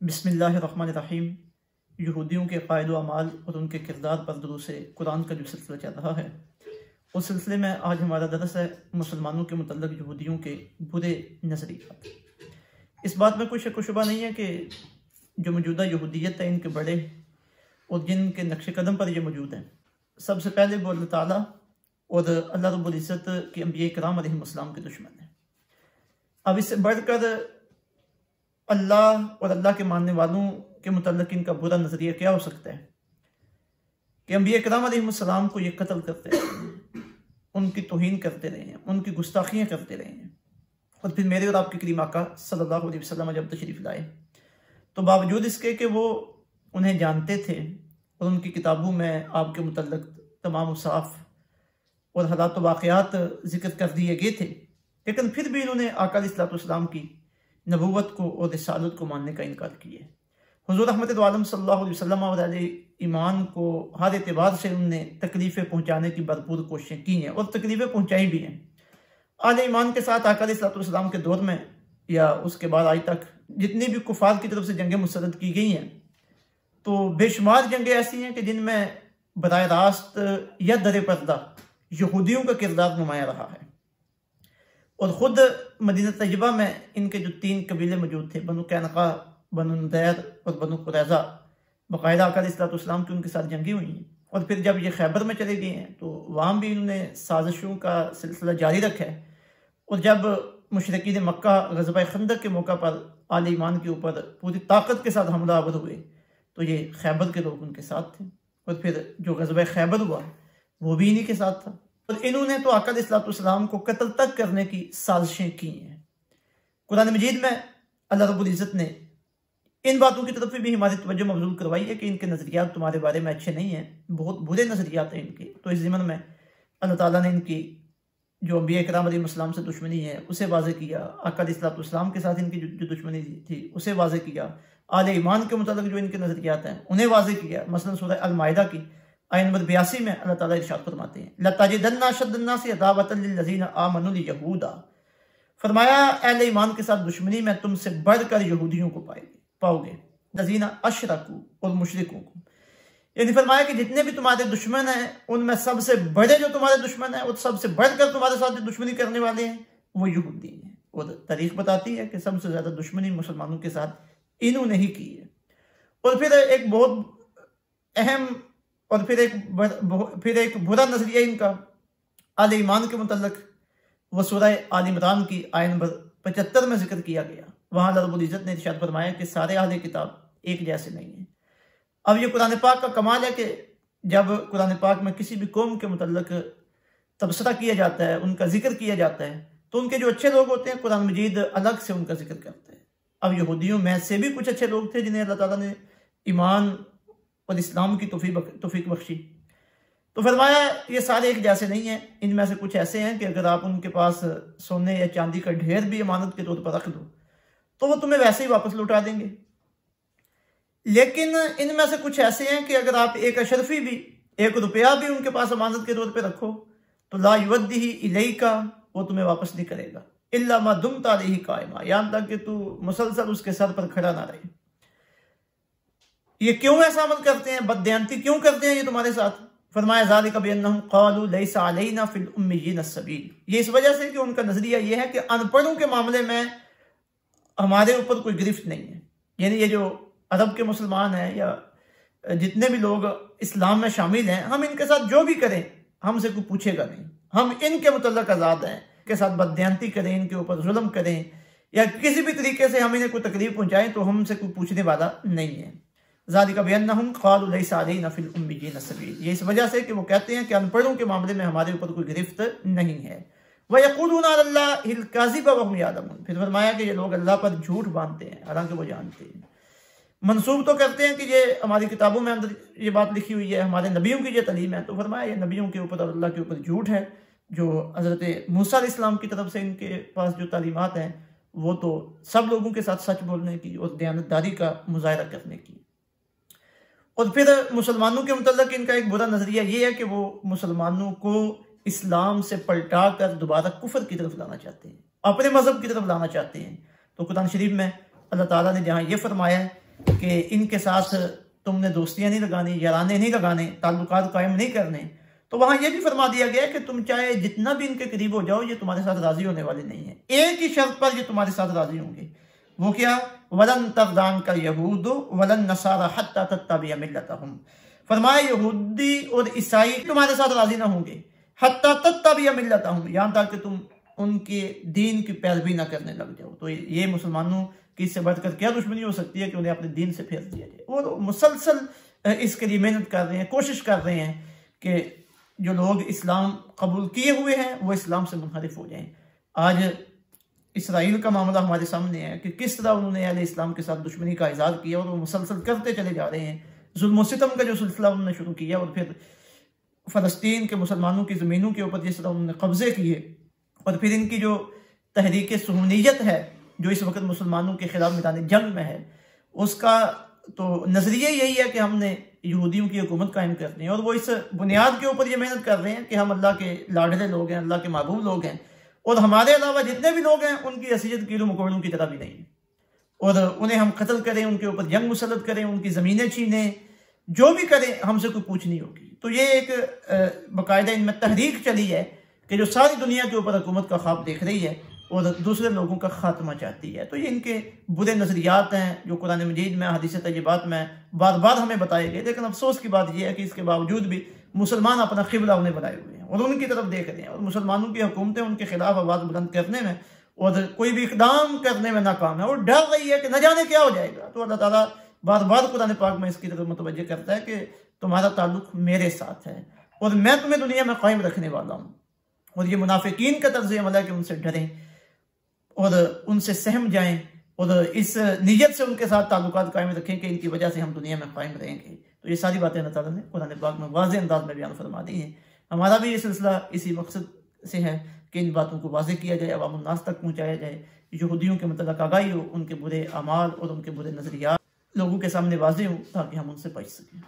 बिस्मिल्लाहिर्रहमानिर्रहीम। यहूदियों के क़ायद व अमाल और उनके किरदार पर दुरूसे कुरान का जो सिलसिला चल रहा है, उस सिलसिले में आज हमारा दरस है मुसलमानों के मुतल्लिक़ यहूदियों के बुरे नज़रियात। इस बात में कोई शक व शुबा नहीं है कि जो मौजूदा यहूदियत है, इनके बड़े और जिनके नक्श कदम पर ये मौजूद हैं, सबसे पहले वो अल्लाह ताला और अल्लाह रब्बुल इज़्ज़त के अंबिया किराम अलैहिस्सलाम के दुश्मन हैं। अब इससे बढ़कर अल्लाह और अल्लाह के मानने वालों के मुतल्लिक़ इनका बुरा नज़रिया क्या हो सकता है कि अंबिया किराम अलैहिस्सलाम को ये कत्ल करते रहे हैं, उनकी तौहीन करते रहे हैं, उनकी गुस्ताखियाँ करते रहे हैं। और फिर मेरे और आपके करीम आका सल्लल्लाहु अलैहि वसल्लम जब तशरीफ़ लाए तो बावजूद इसके कि वो उन्हें जानते थे और उनकी किताबों में आपके मुतल्लिक़ तमाम औसाफ़ और हालात वाक़यात ज़िक्र कर दिए गए थे, लेकिन फिर भी इन्होंने आका अलैहिस्सलाम की नबूवत को और रिसालत को मानने का इनकार किया। हुज़ूर रहमत दो आलम सल्लल्लाहु अलैहि वसल्लम और अहले ईमान को हर एतबार से उन्होंने तकलीफ़ें पहुँचाने की भरपूर कोशिशें की हैं और तकलीफ़ें पहुँचाई भी हैं। अहले ईमान के साथ आका अलैहिस्सलाम के दौर में या उसके बाद आज तक जितनी भी कुफार की तरफ से जंगें मुसर्रद की गई हैं, तो बेशुमार जंगें ऐसी हैं कि जिनमें बराह रास्त या दर पर्दा यहूदियों का किरदार नुमाया रहा है। और ख़ुद मदीना तैयबा में इनके जो 3 कबीले मौजूद थे, बनु कैनका, बनु नदैर और बनु कुरैज़ा, बाकायदा आका अलैहिस्सलाम की उनके साथ जंगी हुई हैं। और फिर जब ये खैबर में चले गए हैं तो वहाँ भी इन्होंने साजिशों का सिलसिला जारी रखा है। और जब मुशरिकीन मक्का ग़ज़वा खंदक के मौका पर आले ईमान के ऊपर पूरी ताकत के साथ हमला आवर हुए तो ये खैबर के लोग उनके साथ थे। और फिर जो ग़ज़वा खैबर हुआ वो भी इन्हीं के साथ था। और इन्होंने तो आका अलैहिस्सलाम को कत्ल तक करने की साजिशें की हैं। कुरान मजीद में अल्लाह रब्बुल इज़्ज़त ने इन बातों की तरफ भी हमारी तवज्जो मबज़ूल करवाई है कि इनके नज़रियात तुम्हारे बारे में अच्छे नहीं हैं, बहुत बुरे नज़रियात हैं इनके। तो इस ज़िमन में अल्लाह ताला ने इनकी जो अंबिया किराम अलैहिस्सलाम से दुश्मनी है उसे वाज़े किया, आका अलैहिस्सलाम के साथ इनकी जो दुश्मनी थी उसे वाज़े किया, आले ईमान के मुताबिक जो इनके नज़रियात हैं उन्हें वाज़े किया। मसलन सूरह अल-माइदा की आयत नंबर 82 में अल्लाह ताला इरशाद फरमाते हैं, लताजिदन्ना अशद्दन्नासि अदावतन लिल्लज़ीना आमनुल यहूदा, फरमाया अहले ईमान के साथ दुश्मनी में तुमसे बढ़कर यहूदियों को पाओगे, लज़ीना अशरकू और मुशरिकों को। यानी फरमाया कि जितने भी तुम्हारे दुश्मन हैं उनमें सबसे बड़े जो तुम्हारे दुश्मन हैं और सबसे बढ़कर तुम्हारे साथ जो दुश्मनी करने वाले हैं वो यहूदी हैं। और तारीख बताती है कि सबसे ज़्यादा दुश्मनी मुसलमानों के साथ इन्होंने ही की है। और फिर एक बहुत अहम और फिर एक बुरा नजरिया इनका आले ईमान के मुतल्लिक वो सूरह आल इमरान की आयत नंबर 75 में जिक्र किया गया। वहाँ अल्लाह रब्बुल इज़्ज़त ने इरशाद फरमाया कि सारे अहले किताब एक जैसे नहीं हैं। अब ये कुरान पाक का कमाल है कि जब कुरान पाक में किसी भी कौम के मुतल्लिक तबसरा किया जाता है, उनका जिक्र किया जाता है, तो उनके जो अच्छे लोग होते हैं कुरान मजीद अलग से उनका जिक्र करता है। अब यहूदियों में से भी कुछ अच्छे लोग थे जिन्हें अल्लाह ताला ने ईमान और इस्लाम की तौफीक बख्शी। तो फरमाया ये सारे एक जैसे नहीं हैं, इनमें से कुछ ऐसे हैं कि अगर आप उनके पास सोने या चांदी का ढेर भी अमानत के तौर पर रख दो तो वो तुम्हें वैसे ही वापस लौटा देंगे। लेकिन इनमें से कुछ ऐसे हैं कि अगर आप एक अशरफी भी, 1 रुपया भी उनके पास अमानत के तौर पर रखो तो ला युवद्दिही इलैका, वो तुम्हें वापस नहीं करेगा, इल्ला मा दुम्ता अलैहि कायमा, यहाँ तक कि तू मुसलसल उसके सर पर खड़ा ना रहे। ये क्यों ऐसा अमल करते हैं, बददयांती क्यों करते हैं ये तुम्हारे साथ? फरमाया ज़ालिका बिअन्नहुम क़ालू लैसा अलैना फ़िल उम्मिय्यीन सबील, ये इस वजह से कि उनका नजरिया ये है कि अनपढ़ों के मामले में हमारे ऊपर कोई गिरफ्त नहीं है। यानी ये जो अरब के मुसलमान हैं या जितने भी लोग इस्लाम में शामिल हैं, हम इनके साथ जो भी करें हमसे कोई पूछेगा नहीं, हम इनके मुतल्लिक़ आज़ाद हैं। इनके साथ बददयांती करें, इनके ऊपर जुल्म करें या किसी भी तरीके से हम इन्हें कोई तकलीफ पहुँचाएं तो हमसे कोई पूछने वाला नहीं है। ज़ालिका बिअन्नहुम क़ालू लैसा अलैना फ़िल उम्मिय्यीन सबील, ये इस वजह से कि वो कहते हैं कि अनपढ़ों के मामले में हमारे ऊपर कोई गिरफ्त नहीं है। व यक़ूलूना अलल्लाहिल काज़िब व हुम यालमून, फिर फरमाया कि ये लोग अल्लाह पर झूठ बांधते हैं हालांकि वो जानते हैं। मंसूब तो करते हैं कि ये हमारी किताबों में अंदर ये बात लिखी हुई है, हमारे नबियों की ये तलीम है, तो फरमाया ये नबियों के ऊपर और अल्लाह के ऊपर झूठ है। जो हज़रत मूसा अलैहिस्सलाम की तरफ से इनके पास जो तालीमात हैं वो तो सब लोगों के साथ सच बोलने की और दयानतदारी का मुजाहिरा करने की। और फिर मुसलमानों के मुतल्लिक़ इनका एक बुरा नज़रिया ये है कि वो मुसलमानों को इस्लाम से पलटा कर दोबारा कुफर की तरफ लाना चाहते हैं, अपने मज़हब की तरफ लाना चाहते हैं। तो कुरान शरीफ में अल्लाह ताला ने जहाँ ये फरमाया है कि इनके साथ तुमने दोस्तियां नहीं लगानी, याराने नहीं लगाने, ताल्लुकात कायम नहीं करने, तो वहां यह भी फरमा दिया गया कि तुम चाहे जितना भी इनके करीब हो जाओ, ये तुम्हारे साथ राजी होने वाले नहीं है। एक ही शर्त पर ये तुम्हारे साथ राजी होंगे, वो क्या? वलन तरदान का यहूद वलन नसारा हत्ता तत्तबिया मिल्लतहुम। फरमाया यहूदी और ईसाई तुम्हारे साथ राजी ना होंगे, हत्ता तत्तबिया मिल्लतहुम, यहाँ तक कि तुम उनके दीन की पैरवी ना करने लग जाओ। तो ये मुसलमानों की इससे बढ़कर क्या दुश्मनी हो सकती है कि उन्हें अपने दीन से फेर दिया जाए। और मुसलसल इसके लिए मेहनत कर रहे हैं, कोशिश कर रहे हैं कि जो लोग इस्लाम कबूल किए हुए हैं वो इस्लाम से मुनहरिफ हो जाएं। आज इसराइल का मामला हमारे सामने है कि किस तरह उन्होंने अहले इस्लाम के साथ दुश्मनी का इज़हार किया और वो मुसलसल करते चले जा रहे हैं। जुल्म व सितम का जो सिलसिला उन्होंने शुरू किया और फिर फ़लस्तीन के मुसलमानों की ज़मीनों के ऊपर जिस तरह उन्होंने कब्ज़े किए, और फिर इनकी जो तहरीक सुहूनियत है जो इस वक्त मुसलमानों के खिलाफ मैदान जंग में है, उसका तो नज़रिया यही है कि हमने यहूदियों की हुकूमत कायम करनी है। और वो इस बुनियाद के ऊपर ये मेहनत कर रहे हैं कि हम अल्लाह के लाडले लोग हैं, अल्लाह के महबूब लोग हैं, और हमारे अलावा जितने भी लोग हैं उनकी हैसियत कीड़ों मकोड़ों की तरह भी नहीं है, और उन्हें हम कत्ल करें, उनके ऊपर जंग मुसल्लत करें, उनकी ज़मीनें छीनें, जो भी करें हमसे कोई पूछ नहीं होगी। तो ये एक बाकायदा इनमें तहरीक चली है कि जो सारी दुनिया के ऊपर हुकूमत का ख्वाब देख रही है और दूसरे लोगों का खात्मा चाहती है। तो ये इनके बुरे नज़रियात हैं जो कुरान मजीद में, हदीस तय्यबात में बार बार हमें बताए गए। लेकिन अफसोस की बात यह है कि इसके बावजूद भी मुसलमान अपना क़िबला उन्हें बनाए हुए हैं और उनकी तरफ देख रहे हैं, और मुसलमानों की हुकूमतें उनके खिलाफ आवाज़ बुलंद करने में और कोई भी इकदाम करने में नाकाम है, और डर रही है कि न जाने क्या हो जाएगा। तो अल्लाह ताला बार बार कुरान पाक में इसकी तरफ मुतवज्जह करता है कि तुम्हारा ताल्लुक मेरे साथ है और मैं तुम्हें दुनिया में कायम रखने वाला हूँ। और ये मुनाफिकीन का तर्ज़ अमल है कि उनसे डरें और उनसे सहम जाएं और इस नीयत से उनके साथ ताल्लुकात कायम रखें कि इनकी वजह से हम दुनिया में कायम रहेंगे। तो ये सारी बातें अल्लाह ताला ने कुरान पाक में वाज़ेह अंदाज में बयान फरमा दी हैं। हमारा भी ये सिलसिला इसी मकसद से है कि इन बातों को वाज़ेह किया जाए, अवाम उन्नास तक पहुँचाया जाए, यहूदियों के मतलब आगाही हो, उनके बुरे अमाल और उनके बुरे नज़रियात लोगों के सामने वाज़ेह हो ताकि हम उनसे बच सकें।